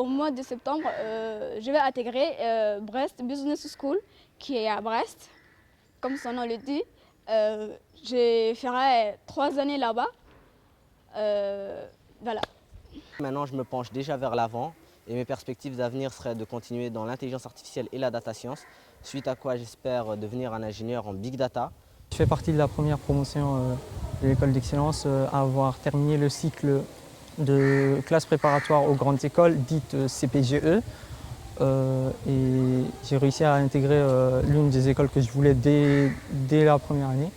au mois de septembre, je vais intégrer Brest Business School, qui est à Brest, comme son nom le dit. Je ferai 3 années là-bas. Voilà. Maintenant, je me penche déjà vers l'avant et mes perspectives d'avenir seraient de continuer dans l'intelligence artificielle et la data science, suite à quoi j'espère devenir un ingénieur en big data. Je fais partie de la première promotion de l'école d'excellence à avoir terminé le cycle de classe préparatoire aux grandes écoles, dites CPGE. Et j'ai réussi à intégrer l'une des écoles que je voulais dès la première année.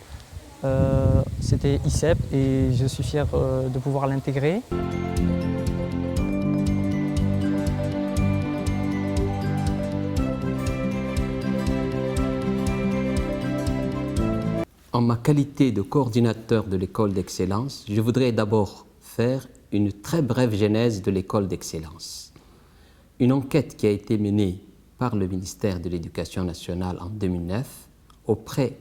C'était ICEP et je suis fier de pouvoir l'intégrer. En ma qualité de coordinateur de l'école d'excellence, je voudrais d'abord faire une très brève genèse de l'école d'excellence. Une enquête qui a été menée par le ministère de l'Éducation nationale en 2009 auprès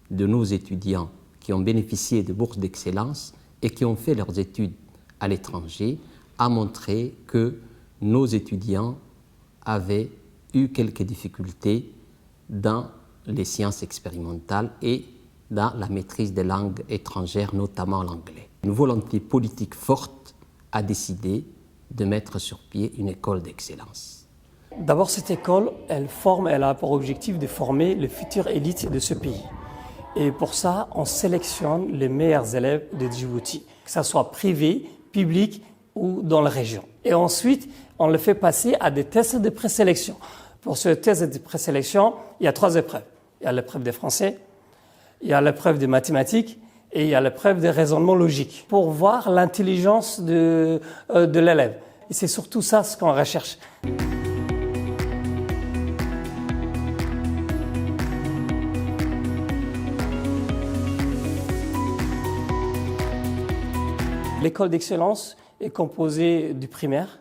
de nos étudiants qui ont bénéficié de bourses d'excellence et qui ont fait leurs études à l'étranger a montré que nos étudiants avaient eu quelques difficultés dans les sciences expérimentales et dans la maîtrise des langues étrangères, notamment l'anglais. Une volonté politique forte a décidé de mettre sur pied une école d'excellence. D'abord, cette école, elle a pour objectif de former les futures élites de ce pays. Et pour ça, on sélectionne les meilleurs élèves de Djibouti, que ce soit privé, public ou dans la région. Et ensuite, on le fait passer à des tests de présélection. Pour ce test de présélection, il y a 3 épreuves. Il y a l'épreuve des français, il y a l'épreuve des mathématiques et il y a l'épreuve des raisonnements logiques pour voir l'intelligence de l'élève. Et c'est surtout ça ce qu'on recherche. L'école d'excellence est composée du primaire,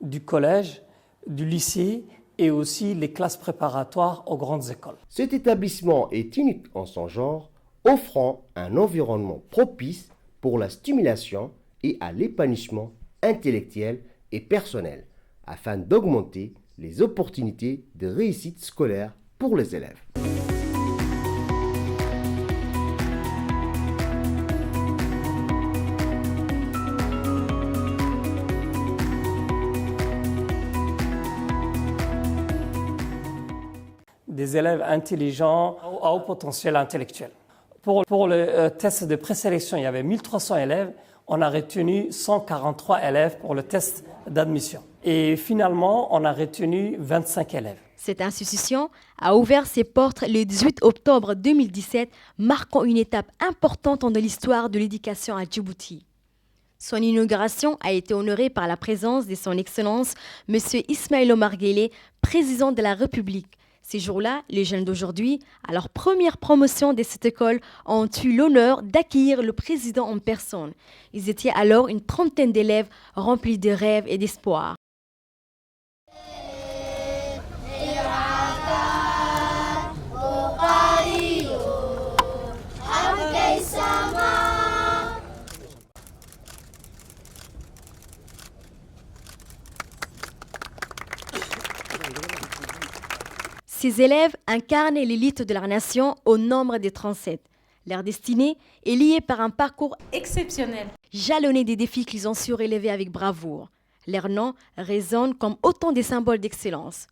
du collège, du lycée et aussi les classes préparatoires aux grandes écoles. Cet établissement est unique en son genre, offrant un environnement propice pour la stimulation et à l'épanouissement intellectuel et personnel, afin d'augmenter les opportunités de réussite scolaire pour les élèves. Des élèves intelligents à haut potentiel intellectuel. Pour le test de présélection, il y avait 1300 élèves. On a retenu 143 élèves pour le test d'admission. Et finalement, on a retenu 25 élèves. Cette institution a ouvert ses portes le 18 octobre 2017, marquant une étape importante dans l'histoire de l'éducation à Djibouti. Son inauguration a été honorée par la présence de son Excellence, M. Ismaël Omar Guelleh, président de la République. Ces jours-là, les jeunes d'aujourd'hui, à leur première promotion de cette école, ont eu l'honneur d'accueillir le président en personne. Ils étaient alors une trentaine d'élèves remplis de rêves et d'espoir. Ces élèves incarnent l'élite de leur nation au nombre de 37. Leur destinée est liée par un parcours exceptionnel, jalonné des défis qu'ils ont su relever avec bravoure. Leur nom résonne comme autant de symboles d'excellence.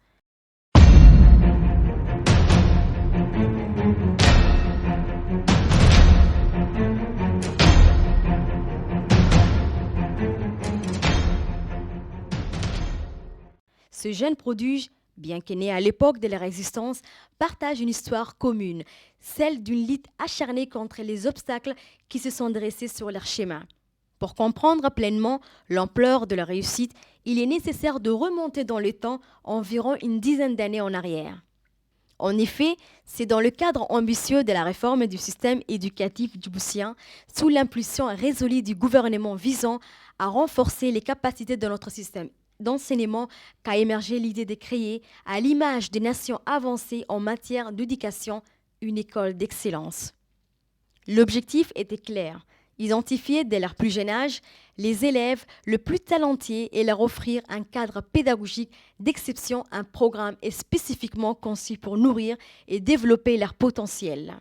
Ce jeune prodige, bien que né à l'époque de leur existence, partage une histoire commune, celle d'une lutte acharnée contre les obstacles qui se sont dressés sur leur chemin. Pour comprendre pleinement l'ampleur de leur réussite, il est nécessaire de remonter dans le temps environ une dizaine d'années en arrière. En effet, c'est dans le cadre ambitieux de la réforme du système éducatif djiboutien, sous l'impulsion résolue du gouvernement visant à renforcer les capacités de notre système d'enseignement qu'a émergé l'idée de créer, à l'image des nations avancées en matière d'éducation, une école d'excellence. L'objectif était clair, Identifier dès leur plus jeune âge les élèves le plus talentueux et leur offrir un cadre pédagogique d'exception, un programme est spécifiquement conçu pour nourrir et développer leur potentiel.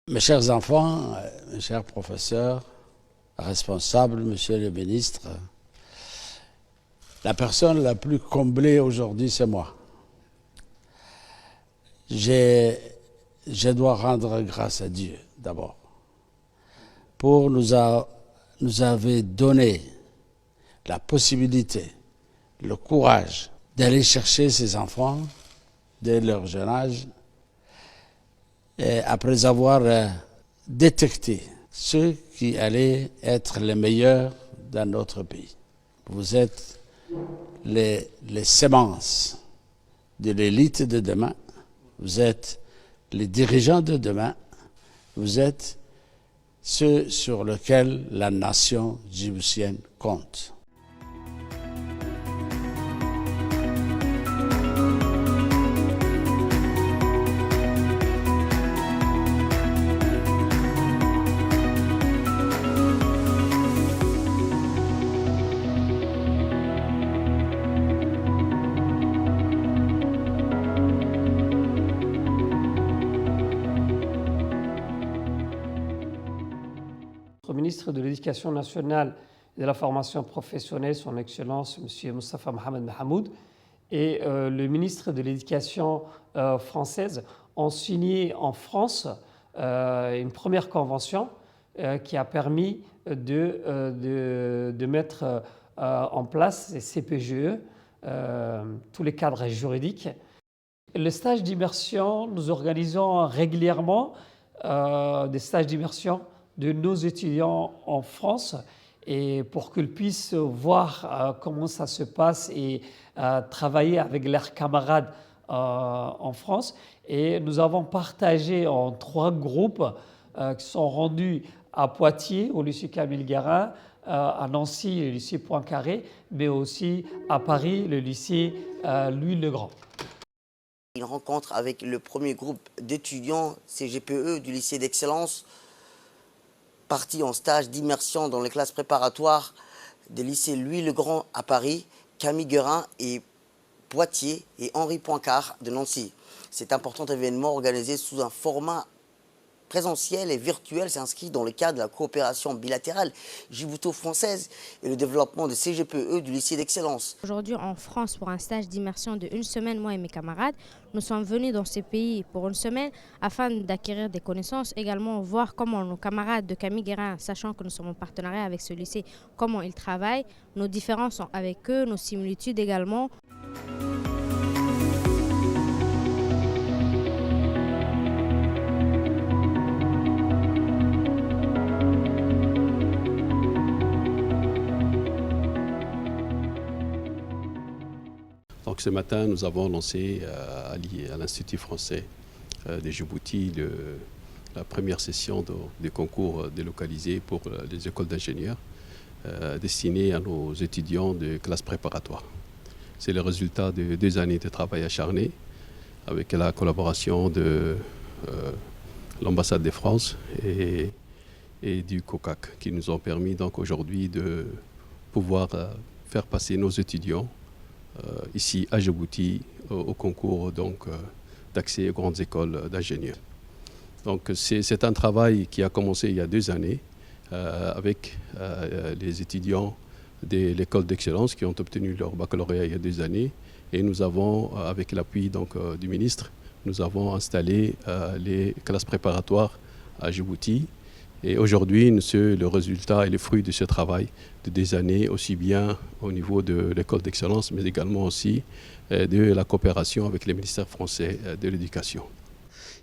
Mes chers enfants, mes chers professeurs, responsables, monsieur le ministre, la personne la plus comblée aujourd'hui, c'est moi. Je dois rendre grâce à Dieu, d'abord, pour nous avoir donné la possibilité, le courage d'aller chercher ces enfants dès leur jeune âge, et après avoir détecté ceux qui allaient être les meilleurs dans notre pays. Vous êtes les semences de l'élite de demain, vous êtes les dirigeants de demain, vous êtes ceux sur lesquels la nation djiboutienne compte. Le ministre de l'Éducation nationale et de la formation professionnelle, son Excellence M. Moustapha Mohamed Mahamoud, et le ministre de l'Éducation française ont signé en France une première convention qui a permis de mettre en place les CPGE, tous les cadres juridiques. Le stage d'immersion, nous organisons régulièrement des stages d'immersion de nos étudiants en France et pour qu'ils puissent voir comment ça se passe et travailler avec leurs camarades en France. Et nous avons partagé en 3 groupes qui sont rendus à Poitiers, au lycée Camille Guérin, à Nancy, le lycée Poincaré, mais aussi à Paris, le lycée Louis-le-Grand. Une rencontre avec le premier groupe d'étudiants CGPE du lycée d'excellence, partis en stage d'immersion dans les classes préparatoires des lycées Louis-le-Grand à Paris, Camille Guérin et Poitiers et Henri Poincaré de Nancy. Cet important événement organisé sous un format présentiel et virtuel s'inscrit dans le cadre de la coopération bilatérale djibouto-française et le développement de CGPE du lycée d'excellence. Aujourd'hui en France pour un stage d'immersion de 1 semaine, moi et mes camarades, nous sommes venus dans ces pays pour 1 semaine afin d'acquérir des connaissances, également voir comment nos camarades de Camille Guérin, sachant que nous sommes en partenariat avec ce lycée, comment ils travaillent, nos différences avec eux, nos similitudes également. Donc ce matin, nous avons lancé à l'Institut français de Djibouti la première session des concours délocalisés pour les écoles d'ingénieurs destinés à nos étudiants de classe préparatoire. C'est le résultat de 2 années de travail acharné avec la collaboration de l'ambassade de France et du COCAC qui nous ont permis donc aujourd'hui de pouvoir faire passer nos étudiants ici à Djibouti au concours d'accès aux grandes écoles d'ingénieurs. Donc c'est un travail qui a commencé il y a 2 années avec les étudiants de l'école d'excellence qui ont obtenu leur baccalauréat il y a 2 années et nous avons, avec l'appui du ministre, nous avons installé les classes préparatoires à Djibouti Et aujourd'hui, le résultat et le fruit de ce travail de des années, aussi bien au niveau de l'école d'excellence, mais également aussi de la coopération avec les ministères français de l'éducation.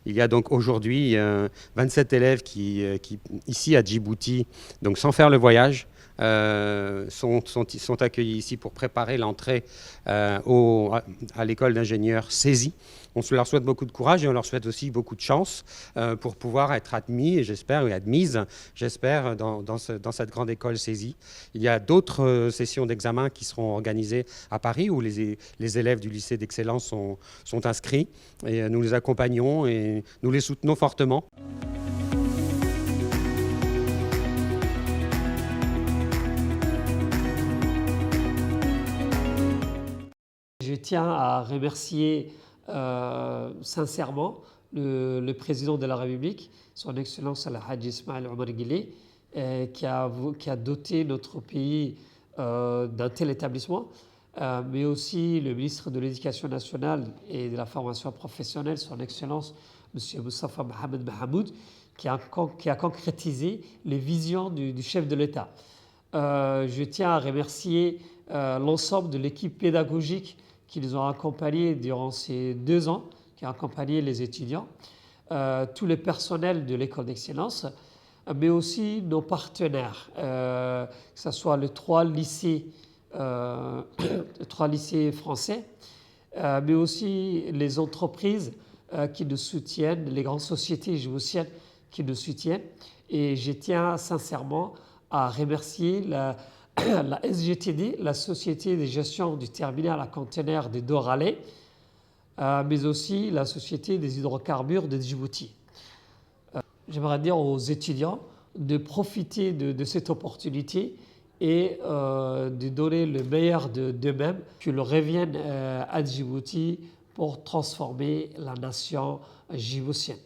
Il y a donc aujourd'hui 27 élèves qui, ici à Djibouti, donc sans faire le voyage, sont accueillis ici pour préparer l'entrée à l'école d'ingénieurs saisie. On leur souhaite beaucoup de courage et on leur souhaite aussi beaucoup de chance pour pouvoir être admis, et j'espère, et admises, j'espère, dans cette grande école saisie. Il y a d'autres sessions d'examen qui seront organisées à Paris où les élèves du lycée d'excellence sont inscrits et nous les accompagnons et nous les soutenons fortement. Je tiens à remercier sincèrement le président de la République, son Excellence Al-Hajj Ismail Omar Guelleh, qui a doté notre pays d'un tel établissement, mais aussi le ministre de l'Éducation nationale et de la formation professionnelle, son Excellence M. Moustapha Mohamed Mahamoud, qui a concrétisé les visions du chef de l'État. Je tiens à remercier l'ensemble de l'équipe pédagogique qui nous ont accompagnés durant ces 2 ans, qui a accompagné les étudiants, tous les personnels de l'école d'excellence, mais aussi nos partenaires, que ce soit les 3 lycées français, mais aussi les entreprises qui nous soutiennent, les grandes sociétés djiboutiennes qui nous soutiennent. Et je tiens sincèrement à remercier la SGTD, la Société de gestion du terminal à conteneurs de Doralé, mais aussi la Société des hydrocarbures de Djibouti. J'aimerais dire aux étudiants de profiter de cette opportunité et de donner le meilleur d'eux-mêmes, qu'ils reviennent à Djibouti pour transformer la nation djiboutienne.